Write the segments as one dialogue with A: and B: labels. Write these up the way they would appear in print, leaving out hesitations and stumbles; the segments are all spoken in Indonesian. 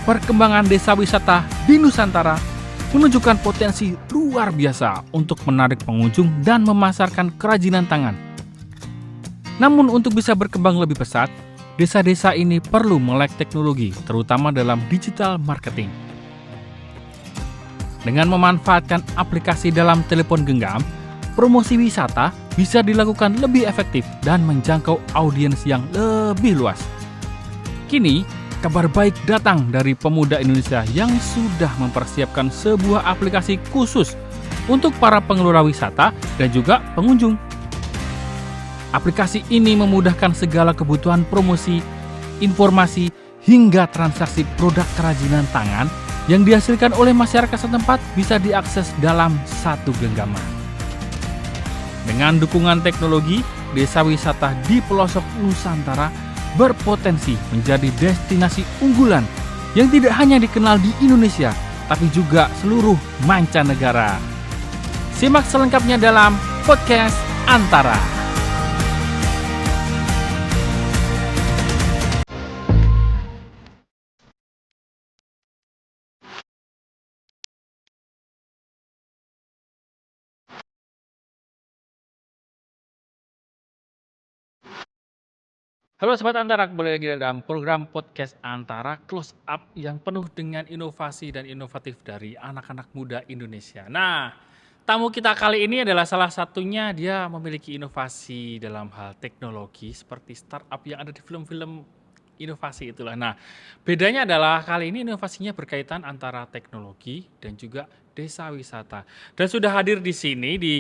A: Perkembangan desa wisata di Nusantara menunjukkan potensi luar biasa untuk menarik pengunjung dan memasarkan kerajinan tangan. Namun untuk bisa berkembang lebih pesat, desa-desa ini perlu melek teknologi, terutama dalam digital marketing. Dengan memanfaatkan aplikasi dalam telepon genggam, promosi wisata bisa dilakukan lebih efektif dan menjangkau audiens yang lebih luas. Kini, kabar baik datang dari pemuda Indonesia yang sudah mempersiapkan sebuah aplikasi khusus untuk para pengelola wisata dan juga pengunjung. Aplikasi ini memudahkan segala kebutuhan promosi, informasi, hingga transaksi produk kerajinan tangan yang dihasilkan oleh masyarakat setempat bisa diakses dalam satu genggaman. Dengan dukungan teknologi, desa wisata di pelosok Nusantara berpotensi menjadi destinasi unggulan yang tidak hanya dikenal di Indonesia, tapi juga seluruh mancanegara. Simak selengkapnya dalam Podcast Antara. Halo Sobat Antara, kembali lagi dalam program Podcast Antara Close Up yang penuh dengan inovasi dan inovatif dari anak-anak muda Indonesia. Nah, tamu kita kali ini adalah salah satunya, dia memiliki inovasi dalam hal teknologi seperti startup yang ada di film-film inovasi itulah. Nah, bedanya adalah kali ini inovasinya berkaitan antara teknologi dan juga desa wisata. Dan sudah hadir di sini di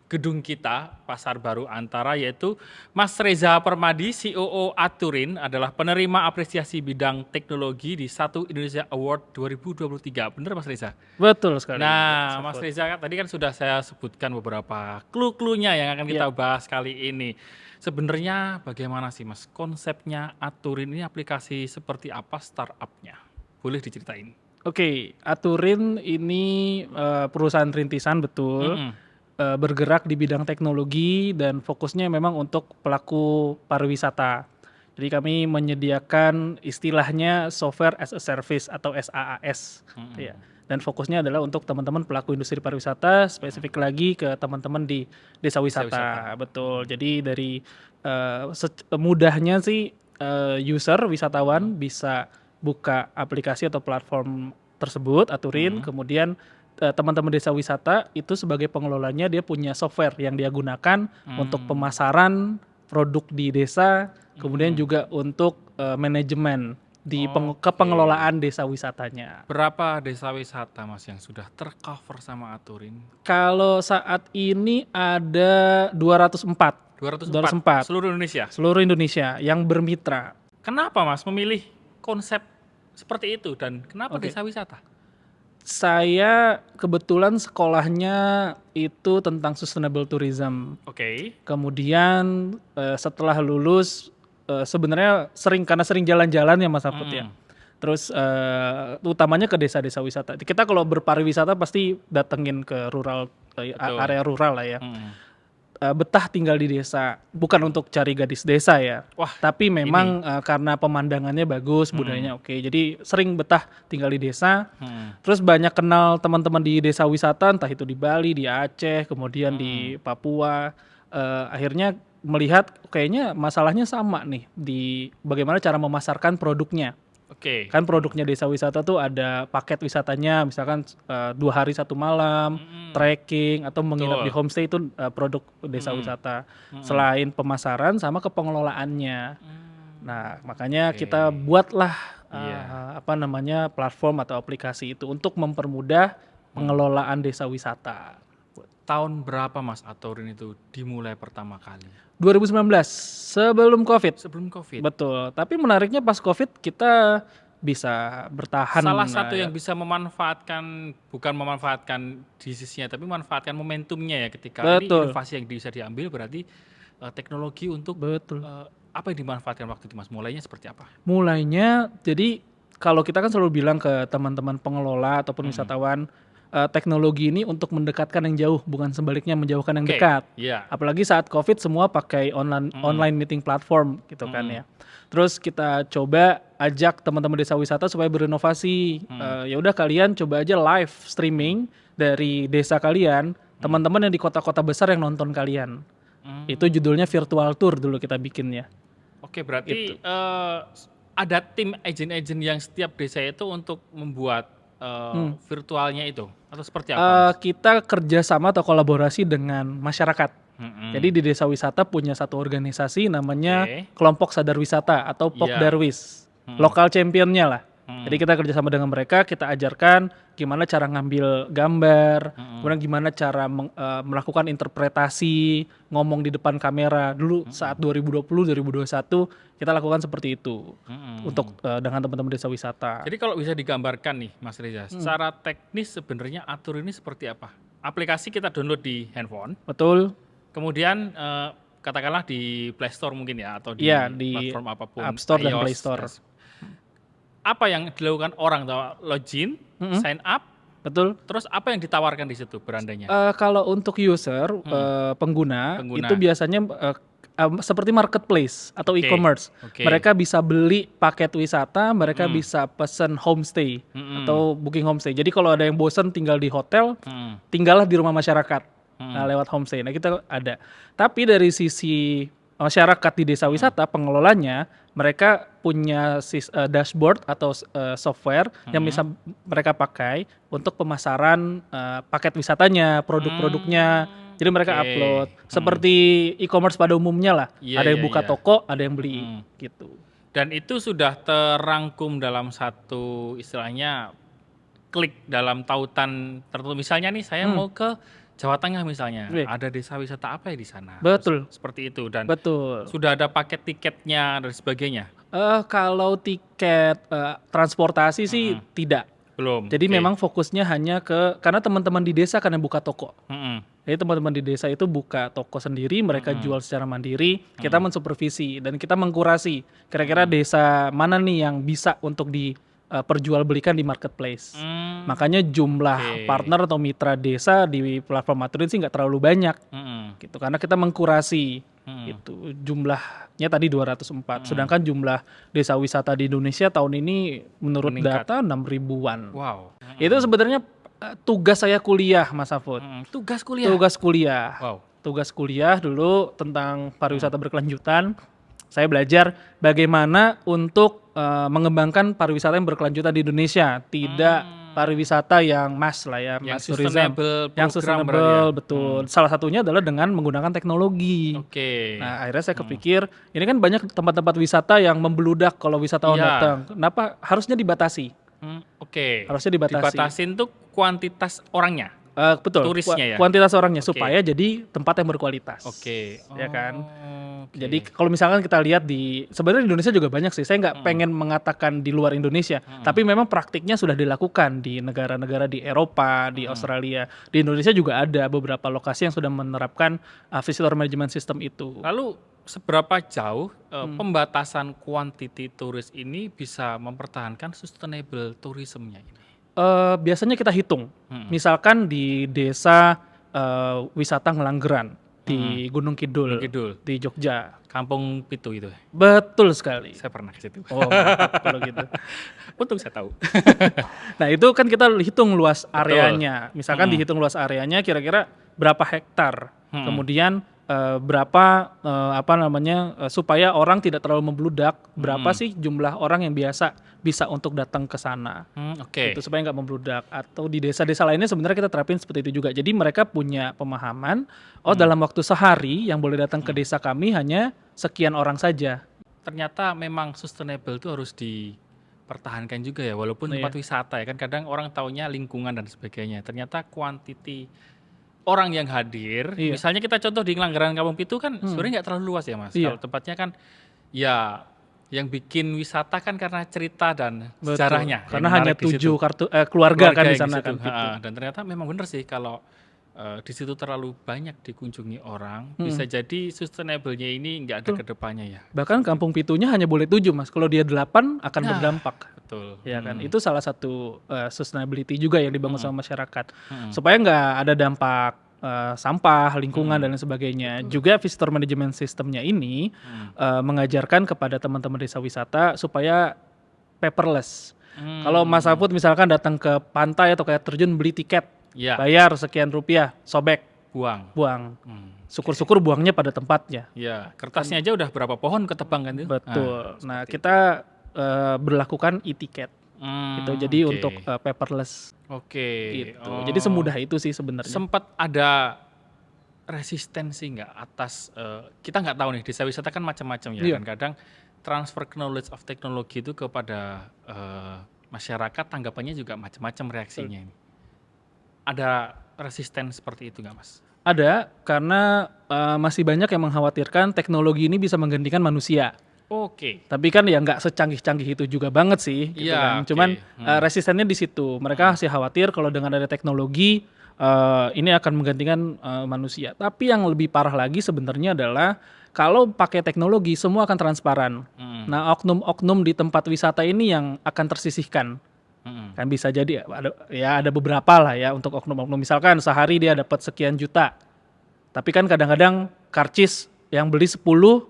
A: gedung kita, Pasar Baru Antara, yaitu Mas Reza Permadi, COO Aturin, adalah penerima apresiasi bidang teknologi di Satu Indonesia Award 2023. Benar Mas Reza?
B: Betul sekali.
A: Nah, Mas Reza tadi kan sudah saya sebutkan beberapa clue-cluenya yang akan kita bahas kali ini. Sebenarnya bagaimana sih Mas konsepnya Aturin ini, aplikasi seperti apa startupnya? Boleh diceritain?
B: Oke, Aturin ini perusahaan rintisan betul. Bergerak di bidang teknologi dan fokusnya memang untuk pelaku pariwisata. Jadi kami menyediakan istilahnya software as a service atau SaaS. Ya. Dan fokusnya adalah untuk teman-teman pelaku industri pariwisata, spesifik lagi ke teman-teman di desa wisata. Betul. Jadi dari mudahnya sih user wisatawan bisa buka aplikasi atau platform tersebut, Aturin, kemudian teman-teman desa wisata itu sebagai pengelolanya dia punya software yang dia gunakan untuk pemasaran produk di desa, kemudian juga untuk manajemen di kepengelolaan desa wisatanya.
A: Berapa desa wisata Mas yang sudah tercover sama Aturin?
B: Kalau saat ini ada 204.
A: 204 seluruh Indonesia?
B: Seluruh Indonesia yang bermitra.
A: Kenapa Mas memilih konsep seperti itu dan kenapa desa wisata?
B: Saya kebetulan sekolahnya itu tentang sustainable tourism.
A: Oke.
B: Kemudian setelah lulus sebenarnya karena sering jalan-jalan ya Mas Afut ya. Terus utamanya ke desa-desa wisata. Kita kalau berpariwisata pasti datengin ke rural, area rural lah ya. Betah tinggal di desa, bukan untuk cari gadis desa ya. Wah, tapi memang karena pemandangannya bagus, budayanya oke. Jadi sering betah tinggal di desa. Terus banyak kenal teman-teman di desa wisata, entah itu di Bali, di Aceh, kemudian di Papua. Akhirnya melihat kayaknya masalahnya sama nih di bagaimana cara memasarkan produknya. Kan produknya desa wisata tuh ada paket wisatanya, misalkan 2 hari 1 malam, trekking atau menginap di homestay, itu produk desa wisata. Selain pemasaran sama kepengelolaannya. Nah, makanya kita buatlah platform atau aplikasi itu untuk mempermudah pengelolaan desa wisata.
A: Tahun berapa Mas Aturin itu dimulai pertama kali?
B: 2019, sebelum COVID.
A: Sebelum COVID.
B: Betul. Tapi menariknya pas COVID kita bisa bertahan.
A: Salah satu yang bisa bukan memanfaatkan disease-nya, tapi memanfaatkan momentumnya ya ketika ini inovasi yang bisa diambil berarti teknologi untuk apa yang dimanfaatkan waktu itu Mas? Mulainya seperti apa?
B: Mulainya jadi kalau kita kan selalu bilang ke teman-teman pengelola ataupun wisatawan, teknologi ini untuk mendekatkan yang jauh, bukan sebaliknya menjauhkan yang
A: Oke,
B: dekat.
A: iya.
B: Apalagi saat COVID semua pakai online meeting platform gitu kan ya. Terus kita coba ajak teman-teman desa wisata supaya berinovasi. Ya udah kalian coba aja live streaming dari desa kalian, teman-teman yang di kota-kota besar yang nonton kalian. Itu judulnya virtual tour dulu kita bikinnya.
A: Oke, berarti ada tim agent-agent yang setiap desa itu untuk membuat virtualnya itu atau seperti apa? Mas?
B: Kita kerjasama atau kolaborasi dengan masyarakat.
A: Mm-mm.
B: Jadi di desa wisata punya satu organisasi namanya
A: Oke.
B: Kelompok Sadar Wisata atau
A: Iya.
B: Pokdarwis. Lokal championnya lah. Jadi kita kerjasama dengan mereka, kita ajarkan gimana cara ngambil gambar, kemudian gimana cara melakukan interpretasi, ngomong di depan kamera. Dulu saat 2020-2021 kita lakukan seperti itu untuk dengan teman-teman desa wisata.
A: Jadi kalau bisa digambarkan nih Mas Reza, secara teknis sebenarnya Atur ini seperti apa? Aplikasi kita download di handphone,
B: Betul?
A: kemudian katakanlah di Play Store mungkin ya, atau di
B: Iya, di
A: platform apapun,
B: App Store dan
A: iOS,
B: Play Store.
A: Apa yang dilakukan orang? Login, sign up,
B: Betul?
A: terus apa yang ditawarkan di situ berandanya?
B: Kalau untuk user, pengguna,
A: Pengguna.
B: itu biasanya seperti marketplace atau
A: Oke,
B: e-commerce.
A: oke.
B: Mereka bisa beli paket wisata, mereka bisa pesen homestay atau booking homestay. Jadi kalau ada yang bosen tinggal di hotel, tinggallah di rumah masyarakat. Nah, lewat homestay. Nah, kita ada. Tapi dari sisi masyarakat di desa wisata, pengelolanya, mereka punya dashboard atau software yang bisa mereka pakai untuk pemasaran paket wisatanya, produk-produknya. Jadi mereka
A: Oke.
B: upload seperti e-commerce pada umumnya lah.
A: Iya,
B: Ada yang
A: iya,
B: buka
A: iya.
B: toko, ada yang beli gitu.
A: Dan itu sudah terangkum dalam satu istilahnya klik dalam tautan tertentu. Misalnya nih saya mau ke Jawa Tengah misalnya,
B: Wih.
A: ada desa wisata apa ya di sana?
B: Betul.
A: Terus seperti itu dan
B: Betul.
A: sudah ada paket tiketnya dan sebagainya.
B: Kalau tiket transportasi sih tidak.
A: Belum.
B: Jadi
A: Oke.
B: memang fokusnya hanya karena teman-teman di desa kan yang buka toko.
A: Mm-mm.
B: Jadi teman-teman di desa itu buka toko sendiri, mereka jual secara mandiri, kita mensupervisi dan kita mengkurasi kira-kira desa mana nih yang bisa untuk diperjualbelikan di marketplace. Makanya jumlah
A: Oke.
B: partner atau mitra desa di platform Aturin sih nggak terlalu banyak
A: Mm-mm.
B: gitu karena kita mengkurasi gitu. Jumlahnya tadi 204, sedangkan jumlah desa wisata di Indonesia tahun ini menurut
A: Meningkat.
B: data 6 ribuan.
A: Wow.
B: Itu sebenarnya tugas saya kuliah, Mas Afud.
A: Tugas kuliah.
B: Tugas kuliah.
A: Wow.
B: Tugas kuliah dulu tentang pariwisata berkelanjutan. Saya belajar bagaimana untuk mengembangkan pariwisata yang berkelanjutan di Indonesia, tidak pariwisata yang mass lah ya,
A: Yang
B: mass tourism,
A: sustainable
B: yang
A: program
B: sustainable,
A: berarti ya?
B: betul. Salah satunya adalah dengan menggunakan teknologi.
A: Oke.
B: Nah, akhirnya saya kepikir, ini kan banyak tempat-tempat wisata yang membeludak kalau wisatawan
A: Iya.
B: datang. Kenapa? Harusnya dibatasi.
A: Oke.
B: Harusnya dibatasi.
A: Dibatasin tuh kuantitas orangnya.
B: Betul,
A: Turisnya ya?
B: kuantitas orangnya
A: Oke.
B: supaya jadi tempat yang berkualitas.
A: Oke.
B: Ya kan?
A: Oke.
B: Jadi kalau misalkan kita lihat sebenarnya di Indonesia juga banyak sih. Saya nggak pengen mengatakan di luar Indonesia, tapi memang praktiknya sudah dilakukan di negara-negara di Eropa, di Australia, di Indonesia juga ada beberapa lokasi yang sudah menerapkan visitor management system itu.
A: Lalu seberapa jauh pembatasan quantity turis ini bisa mempertahankan sustainable tourism-nya ini?
B: Biasanya kita hitung, misalkan di desa wisata Ngelanggeran di Gunung Kidul,
A: Kidul,
B: di Jogja.
A: Kampung Pitu itu.
B: Betul sekali.
A: Saya pernah ke situ.
B: Oh, mantap kalau gitu.
A: Untung saya tahu.
B: Nah, itu kan kita hitung luas areanya. Misalkan dihitung luas areanya kira-kira berapa hektar. Kemudian berapa supaya orang tidak terlalu membludak, berapa sih jumlah orang yang biasa bisa untuk datang ke sana.
A: Oke.
B: Itu supaya nggak membludak. Atau di desa-desa lainnya sebenarnya kita terapin seperti itu juga. Jadi mereka punya pemahaman, dalam waktu sehari yang boleh datang ke desa kami hanya sekian orang saja.
A: Ternyata memang sustainable itu harus dipertahankan juga ya, walaupun tempat wisata ya kan kadang orang taunya lingkungan dan sebagainya. Ternyata quantity orang yang hadir, misalnya kita contoh di Ngelanggeran Kampung Pitu kan sebenarnya nggak terlalu luas ya Mas. Kalau tempatnya kan ya yang bikin wisata kan karena cerita dan sejarahnya.
B: Karena hanya 7 keluarga kan di sana kan.
A: Dan ternyata memang benar sih kalau di situ terlalu banyak dikunjungi orang, bisa jadi sustainable-nya ini nggak ada ke depannya ya.
B: Bahkan Kampung Pitunya hanya boleh 7 Mas. Kalau dia 8 akan berdampak.
A: betul.
B: Ya kan, itu salah satu sustainability juga yang dibangun sama masyarakat,
A: Mm-mm.
B: supaya nggak ada dampak sampah, lingkungan dan lain sebagainya. Juga visitor management systemnya ini mengajarkan kepada teman-teman desa wisata supaya paperless. Kalau Mas Afud misalkan datang ke pantai atau kayak terjun beli tiket,
A: Ya,
B: bayar sekian rupiah, sobek,
A: buang.
B: buang.
A: Hmm.
B: Syukur-syukur buangnya pada tempatnya.
A: Ya, kertasnya aja udah berapa pohon ketebang kan itu?
B: Betul. Nah,
A: seperti
B: kita berlakukan e-tiket gitu. Jadi
A: oke.
B: untuk paperless
A: Oke.
B: gitu.
A: Oh.
B: Jadi semudah itu sih sebenarnya.
A: Sempat ada resistensi nggak atas kita nggak tahu nih, desa wisata kan macam-macam ya.
B: Iya.
A: Dan kadang transfer knowledge of teknologi itu kepada masyarakat tanggapannya juga macam-macam reaksinya ini. Ada resisten seperti itu nggak, Mas?
B: Ada, karena masih banyak yang mengkhawatirkan teknologi ini bisa menggantikan manusia.
A: Oke.
B: Tapi kan ya nggak secanggih-canggih itu juga banget sih, gitu
A: Iya,
B: kan.
A: oke.
B: Cuman resistennya di situ. Mereka masih khawatir kalau dengan ada teknologi ini akan menggantikan manusia. Tapi yang lebih parah lagi sebenarnya adalah kalau pakai teknologi semua akan transparan. Nah, oknum-oknum di tempat wisata ini yang akan tersisihkan. Kan bisa jadi ada beberapa lah ya untuk oknum-oknum. Misalkan sehari dia dapat sekian juta. Tapi kan kadang-kadang karcis yang beli 10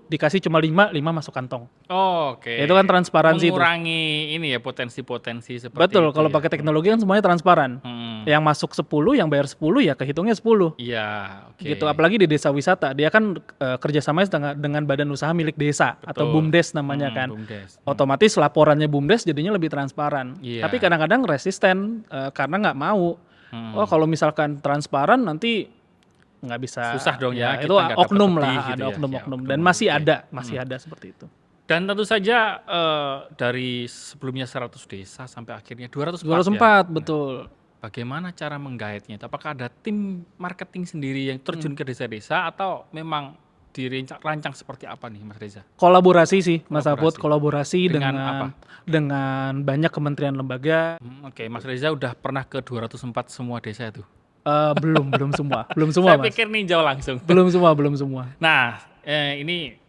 B: dikasih cuma 5 masuk kantong.
A: Oke.
B: Itu kan transparansi itu.
A: Mengurangi ini ya potensi-potensi seperti
B: Betul,
A: itu
B: kalau
A: ya.
B: pakai teknologi kan semuanya transparan. Yang masuk 10, yang bayar 10 ya kehitungnya 10.
A: Iya, oke.
B: Gitu, apalagi di desa wisata, dia kan kerjasamanya dengan badan usaha milik desa atau
A: Betul.
B: BUMDes namanya kan.
A: BUMDes.
B: Otomatis laporannya BUMDes jadinya lebih transparan.
A: Iya.
B: Tapi kadang-kadang resisten karena nggak mau. Oh, kalau misalkan transparan nanti nggak bisa.
A: Susah dong ya,
B: Itu
A: kita nggak dapat
B: oknum
A: lebih
B: lah,
A: gitu
B: ada
A: ya.
B: oknum-oknum
A: Ya,
B: dan
A: oknum,
B: masih
A: oke.
B: ada seperti itu.
A: Dan tentu saja dari sebelumnya 100 desa sampai akhirnya 204
B: 204
A: ya.
B: betul.
A: Bagaimana cara menggaetnya? Apakah ada tim marketing sendiri yang terjun ke desa-desa atau memang dirancang seperti apa nih, Mas Reza?
B: Kolaborasi sih, Mas Afud, kolaborasi
A: Dengan
B: dengan banyak kementerian lembaga.
A: Oke, Mas Reza udah pernah ke 204 semua desa itu?
B: Belum semua,
A: Saya
B: Mas.
A: pikir ninjau langsung.
B: Belum semua.
A: Nah, ini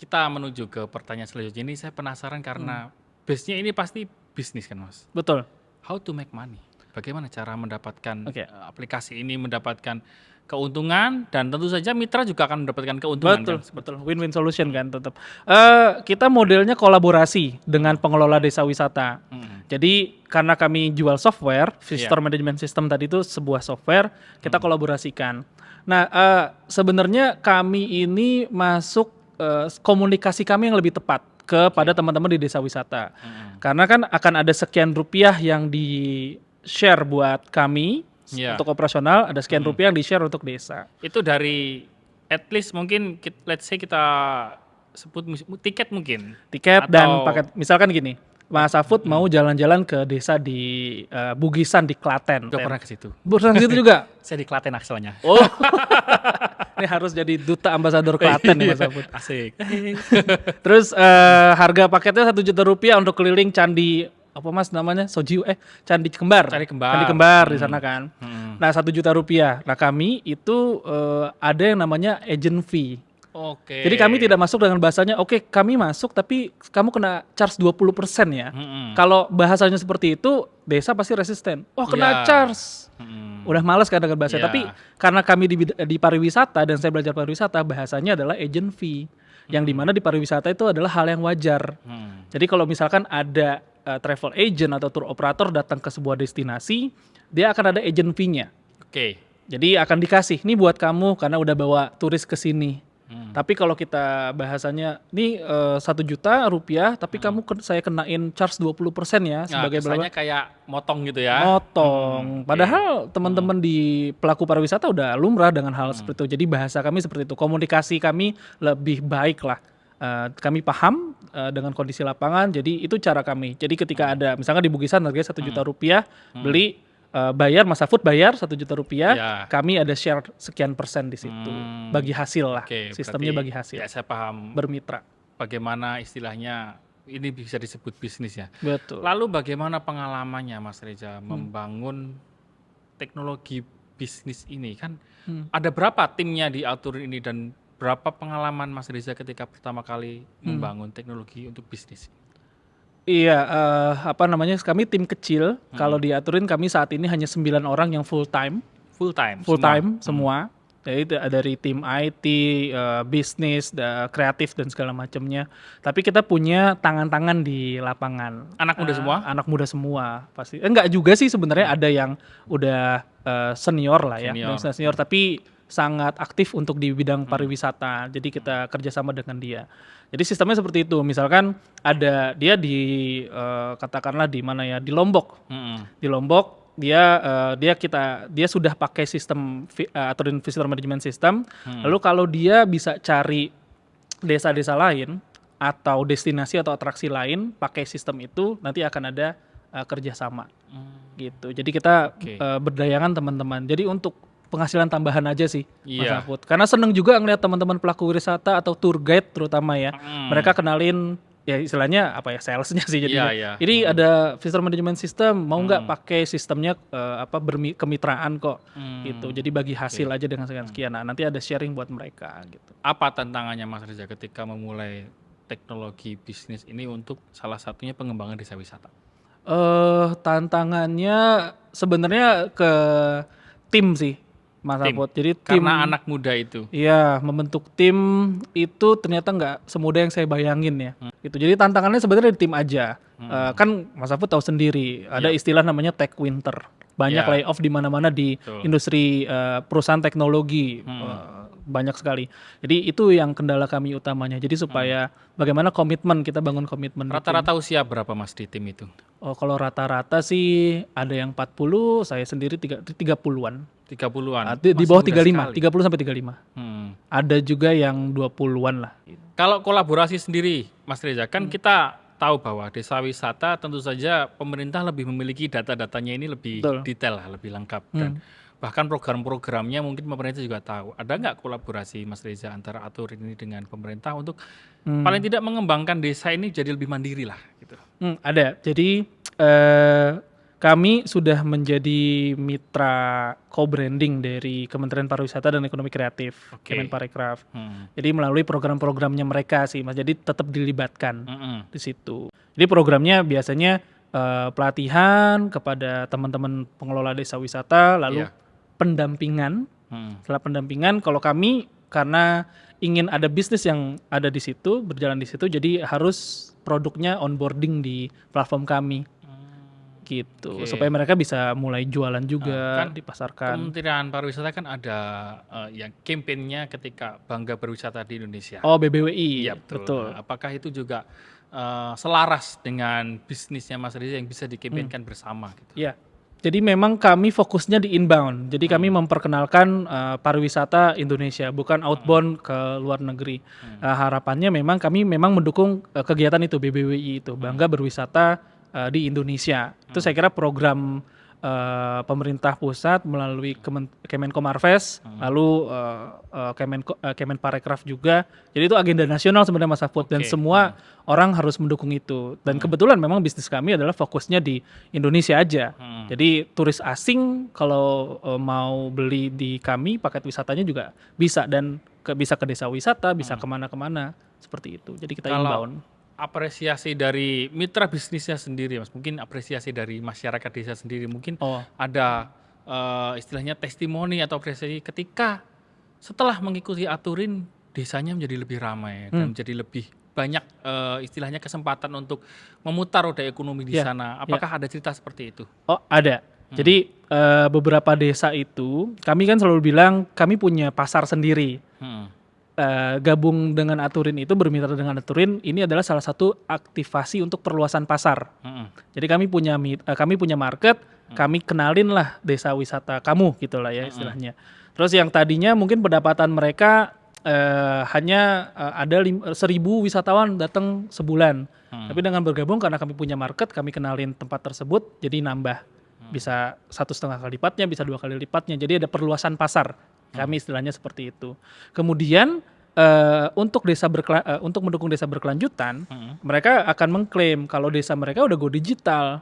A: kita menuju ke pertanyaan selanjutnya. Ini saya penasaran karena base-nya ini pasti bisnis kan, Mas?
B: Betul.
A: How to make money? Bagaimana cara mendapatkan
B: Oke.
A: aplikasi ini mendapatkan keuntungan dan tentu saja mitra juga akan mendapatkan keuntungan.
B: Betul. Win-win solution kan tetap. Kita modelnya kolaborasi dengan pengelola desa wisata. Jadi karena kami jual software, visitor management system tadi itu sebuah software, kita kolaborasikan. Nah, sebenarnya kami ini masuk komunikasi kami yang lebih tepat kepada teman-teman di desa wisata. Karena kan akan ada sekian rupiah yang di-share buat kami untuk operasional, ada sekian rupiah yang di-share untuk desa.
A: Itu dari at least mungkin let's say kita sebut tiket mungkin.
B: Tiket dan paket. Misalkan gini, Mas Afud mau jalan-jalan ke desa di Bugisan di Klaten.
A: Udah pernah ke situ.
B: Pernah ke situ juga?
A: Saya di Klaten asalnya.
B: Oh. Ini harus jadi duta ambasador Klaten nih Mas Afud.
A: Asik.
B: Terus harga paketnya 1 juta rupiah untuk keliling candi apa Mas namanya? Candi Kembar.
A: Candi Kembar.
B: Candi Kembar di sana kan. Nah, 1 juta rupiah. Nah, kami itu ada yang namanya agent fee.
A: Oke.
B: Jadi kami tidak masuk dengan bahasanya, oke, kami masuk tapi kamu kena charge 20% ya. Kalau bahasanya seperti itu, desa pasti resisten. Oh, kena charge. Udah males kan dengan bahasa. Tapi karena kami di pariwisata dan saya belajar pariwisata, bahasanya adalah agent fee. Yang dimana di pariwisata itu adalah hal yang wajar. Jadi kalau misalkan ada travel agent atau tour operator datang ke sebuah destinasi, dia akan ada agent fee-nya.
A: Oke.
B: Jadi akan dikasih, ini buat kamu karena udah bawa turis ke sini. Tapi kalau kita bahasanya, ini 1 juta rupiah, tapi saya kenain charge 20% ya sebagai
A: kesannya kayak motong gitu ya.
B: Motong. Padahal teman-teman di pelaku pariwisata udah lumrah dengan hal seperti itu. Jadi bahasa kami seperti itu. Komunikasi kami lebih baik lah. Kami paham dengan kondisi lapangan. Jadi itu cara kami. Jadi ketika ada, misalkan di Bugisan harganya 1 juta rupiah, beli bayar, Mas Afud bayar 1 juta rupiah, kami ada share sekian persen di situ. Bagi hasil lah. Sistemnya bagi hasil.
A: Ya, saya paham.
B: Bermitra.
A: Bagaimana istilahnya ini bisa disebut bisnis ya.
B: Betul.
A: Lalu bagaimana pengalamannya Mas Reza membangun teknologi bisnis ini? Kan ada berapa timnya di Altur ini dan berapa pengalaman Mas Reza ketika pertama kali membangun teknologi untuk bisnis?
B: Iya, apa namanya? Kami tim kecil. Kalau diaturin kami saat ini hanya 9 orang yang full time
A: Full time
B: semua. Jadi dari tim IT, bisnis, kreatif dan segala macamnya. Tapi kita punya tangan-tangan di lapangan.
A: Anak muda semua?
B: Anak muda semua pasti. Enggak juga sih sebenarnya, ada yang udah senior lah ya, senior tapi sangat aktif untuk di bidang pariwisata. Jadi kita kerjasama dengan dia. Jadi sistemnya seperti itu. Misalkan ada dia di katakanlah di mana ya, di Lombok. Di Lombok dia sudah pakai sistem aturin visitor management system. Lalu kalau dia bisa cari desa-desa lain atau destinasi atau atraksi lain pakai sistem itu, nanti akan ada kerjasama gitu. Jadi kita berdayakan teman-teman. Jadi untuk penghasilan tambahan aja sih, Mas Afud. Karena seneng juga ngeliat teman-teman pelaku wisata atau tour guide terutama ya. Mereka kenalin ya istilahnya apa ya, salesnya sih jadinya. Ini ada visitor management system, mau nggak pakai sistemnya kemitraan kok gitu. Jadi bagi hasil aja dengan sekian. Nah, nanti ada sharing buat mereka gitu.
A: Apa tantangannya Mas Reza ketika memulai teknologi bisnis ini untuk salah satunya pengembangan desa wisata?
B: Tantangannya sebenarnya ke tim sih, Mas Afud. Jadi tim,
A: karena anak muda itu.
B: Iya, membentuk tim itu ternyata nggak semudah yang saya bayangin ya. Gitu. Jadi tantangannya sebenarnya di tim aja. Kan Mas Afud tahu sendiri, ada istilah namanya tech winter. Banyak layoff di mana-mana di industri perusahaan teknologi. Banyak sekali. Jadi itu yang kendala kami utamanya. Jadi supaya bagaimana komitmen, kita bangun komitmen.
A: Rata-rata usia berapa Mas di tim itu?
B: Oh, kalau rata-rata sih ada yang 40, saya sendiri 30-an.
A: 30-an.
B: Di bawah 35, 30 sampai 35. Ada juga yang 20-an lah.
A: Kalau kolaborasi sendiri, Mas Reza, kan kita tahu bahwa desa wisata tentu saja pemerintah lebih memiliki data-datanya ini lebih detail, lebih lengkap. Dan bahkan program-programnya mungkin pemerintah juga tahu. Ada nggak kolaborasi Mas Reza antara Aturin ini dengan pemerintah untuk paling tidak mengembangkan desa ini jadi lebih mandiri lah gitu?
B: Ada. Jadi kami sudah menjadi mitra co-branding dari Kementerian Pariwisata dan Ekonomi Kreatif, Kemenparekraf. Jadi melalui program-programnya mereka sih, Mas. Jadi tetap dilibatkan di situ. Jadi programnya biasanya pelatihan kepada teman-teman pengelola desa wisata, lalu pendampingan. Setelah pendampingan, kalau kami karena ingin ada bisnis yang ada di situ, berjalan di situ, jadi harus produknya onboarding di platform kami. Gitu, supaya mereka bisa mulai jualan juga,
A: kan
B: dipasarkan.
A: Kementerian Pariwisata kan ada yang kampanye ketika Bangga Berwisata di Indonesia.
B: Oh, BBWI.
A: Iya, betul. Apakah itu juga selaras dengan bisnisnya Mas Reza yang bisa dikampanyekan bersama gitu?
B: Iya. Jadi memang kami fokusnya di inbound. Jadi kami memperkenalkan pariwisata Indonesia, bukan outbound ke luar negeri. Harapannya memang kami mendukung kegiatan itu, BBWI itu, Bangga Berwisata di Indonesia. Itu saya kira program pemerintah pusat melalui Kemenkomarves, lalu Kemenparekraf juga. Jadi itu agenda nasional sebenarnya Mas Afud, dan semua orang harus mendukung itu. Dan kebetulan memang bisnis kami adalah fokusnya di Indonesia aja. Jadi turis asing kalau mau beli di kami, paket wisatanya juga bisa, dan bisa ke desa wisata, bisa kemana-kemana seperti itu. Jadi kita inbound.
A: Apresiasi dari mitra bisnisnya sendiri, Mas, mungkin apresiasi dari masyarakat desa sendiri, mungkin ada istilahnya testimoni atau apresiasi ketika setelah mengikuti Aturin desanya menjadi lebih ramai dan menjadi lebih banyak istilahnya kesempatan untuk memutar roda ekonomi di sana. Apakah ada cerita seperti itu?
B: Oh, ada. Jadi beberapa desa itu kami kan selalu bilang kami punya pasar sendiri. Gabung dengan Aturin itu, bermitra dengan Aturin, ini adalah salah satu aktivasi untuk perluasan pasar. Jadi kami punya market, kami kenalin lah desa wisata kamu gitulah ya istilahnya. Terus yang tadinya mungkin pendapatan mereka hanya ada 1.000 wisatawan datang sebulan. Tapi dengan bergabung karena kami punya market, kami kenalin tempat tersebut, jadi nambah. Bisa 1,5 kali lipatnya, bisa 2 kali lipatnya. Jadi ada perluasan pasar. Kami istilahnya seperti itu. Kemudian untuk mendukung desa berkelanjutan, mereka akan mengklaim kalau desa mereka udah go digital.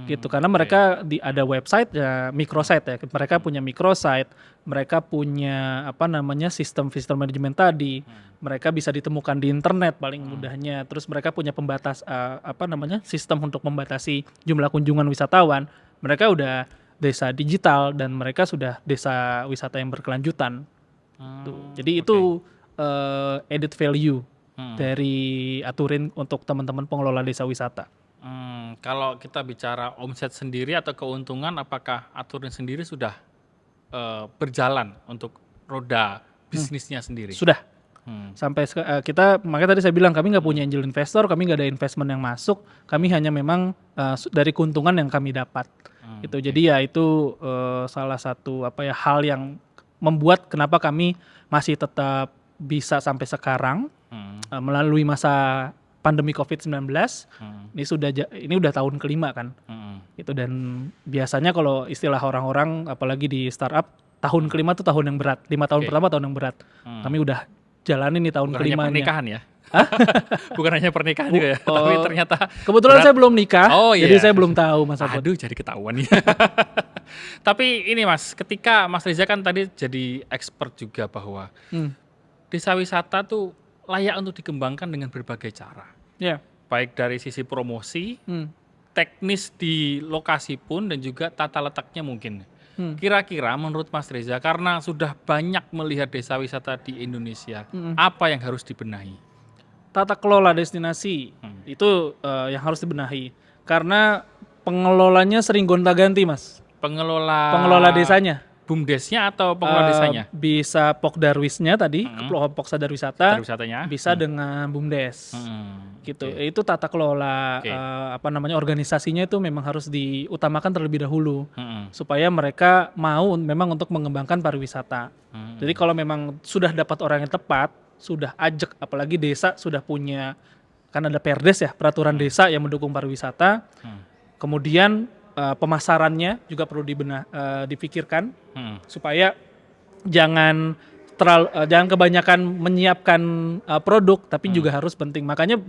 B: gitu. Karena
A: Oke.
B: mereka ada website ya, microsite ya. Mereka punya microsite, mereka punya apa namanya sistem visitor management tadi. Mereka bisa ditemukan di internet paling mudahnya. Terus mereka punya pembatas apa namanya sistem untuk membatasi jumlah kunjungan wisatawan. Mereka udah desa digital dan mereka sudah desa wisata yang berkelanjutan. Tuh. Jadi
A: Oke.
B: itu added value
A: Hmm.
B: dari Aturin untuk teman-teman pengelola desa wisata.
A: Kalau kita bicara omset sendiri atau keuntungan, apakah Aturin sendiri sudah berjalan untuk roda bisnisnya sendiri?
B: Sudah.
A: Hmm.
B: Sampai kita makanya tadi saya bilang kami nggak punya angel investor, kami nggak ada investment yang masuk, kami hanya memang dari keuntungan yang kami dapat. Gitu. Jadi ya itu salah satu apa ya hal yang membuat kenapa kami masih tetap bisa sampai sekarang melalui masa pandemi COVID-19. Ini udah tahun kelima kan. Itu dan biasanya kalau istilah orang-orang apalagi di startup tahun kelima tuh tahun yang berat. 5 tahun pertama tahun yang berat. Kami udah jalanin nih tahun
A: Bukan hanya
B: kelimanya.
A: pernikahan ya? Bukan hanya pernikahan juga ya, tapi ternyata
B: kebetulan
A: berat.
B: saya belum nikah,
A: Oh,
B: jadi
A: iya.
B: saya belum tahu Mas Apot.
A: Aduh, jadi ketahuan nih. Tapi ini Mas, ketika Mas Reza kan tadi jadi expert juga bahwa desa wisata tuh layak untuk dikembangkan dengan berbagai cara.
B: Ya.
A: Baik dari sisi promosi, teknis di lokasi pun, dan juga tata letaknya mungkin. Kira-kira menurut Mas Reza, karena sudah banyak melihat desa wisata di Indonesia, apa yang harus dibenahi?
B: Tata kelola destinasi itu yang harus dibenahi karena pengelolanya sering gonta-ganti Mas. Pengelola desanya.
A: BUMDesnya atau pengelola desanya?
B: Bisa Pokdarwisnya tadi, kelompok sadar wisata,
A: Wisatanya.
B: bisa dengan BUMDes. Gitu.
A: Oke.
B: Itu tata kelola apa namanya organisasinya itu memang harus diutamakan terlebih dahulu supaya mereka mau memang untuk mengembangkan pariwisata. Jadi kalau memang sudah dapat orang yang tepat, sudah ajak apalagi desa sudah punya kan ada Perdes ya, peraturan desa yang mendukung pariwisata. Kemudian pemasarannya juga perlu dipikirkan supaya jangan kebanyakan menyiapkan produk, tapi juga harus penting. Makanya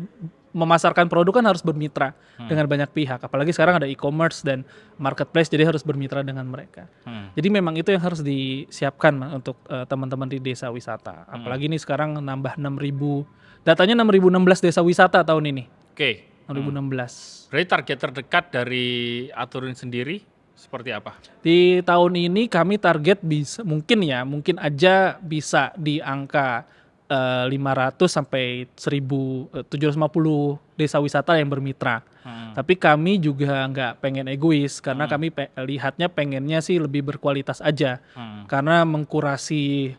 B: memasarkan produk kan harus bermitra dengan banyak pihak. Apalagi sekarang ada e-commerce dan marketplace, jadi harus bermitra dengan mereka. Jadi memang itu yang harus disiapkan untuk teman-teman di desa wisata. Apalagi ini sekarang nambah 6.000, datanya 6.016 desa wisata tahun ini.
A: Oke.
B: 2016.
A: Berarti target terdekat dari Aturin sendiri seperti apa?
B: Di tahun ini kami target mungkin aja bisa di angka 500 sampai 1.750 desa wisata yang bermitra. Tapi kami juga nggak pengen egois karena kami lihatnya pengennya sih lebih berkualitas aja. Karena mengkurasi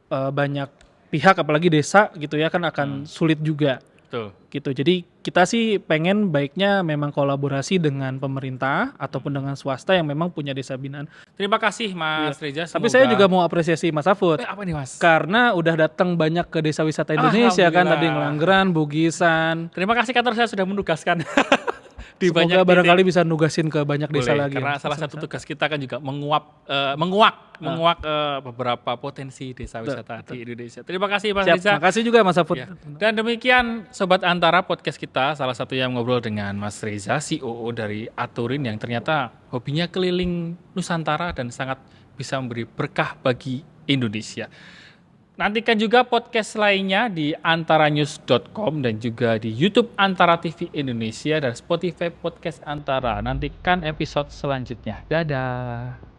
B: banyak pihak apalagi desa gitu ya kan akan sulit juga.
A: Betul.
B: Gitu. Jadi kita sih pengen baiknya memang kolaborasi dengan pemerintah ataupun dengan swasta yang memang punya desa binaan.
A: Terima kasih Mas Reza.
B: Tapi saya juga mau apresiasi Mas Afud.
A: Apa nih Mas?
B: Karena udah datang banyak ke desa wisata Indonesia kan tadi Ngelanggeran, Bugisan.
A: Terima kasih kantor saya sudah menugaskan. Di
B: Semoga barangkali bisa nugasin ke banyak desa lagi.
A: Karena salah satu tugas kita kan juga menguak beberapa potensi desa wisata di Indonesia. Terima kasih Mas Reza.
B: Terima kasih juga Mas Afud.
A: Dan demikian Sobat Antara podcast kita, salah satu yang ngobrol dengan Mas Reza, COO dari Aturin yang ternyata hobinya keliling Nusantara dan sangat bisa memberi berkah bagi Indonesia. Nantikan juga podcast lainnya di antaranews.com dan juga di YouTube Antara TV Indonesia dan Spotify Podcast Antara. Nantikan episode selanjutnya. Dadah.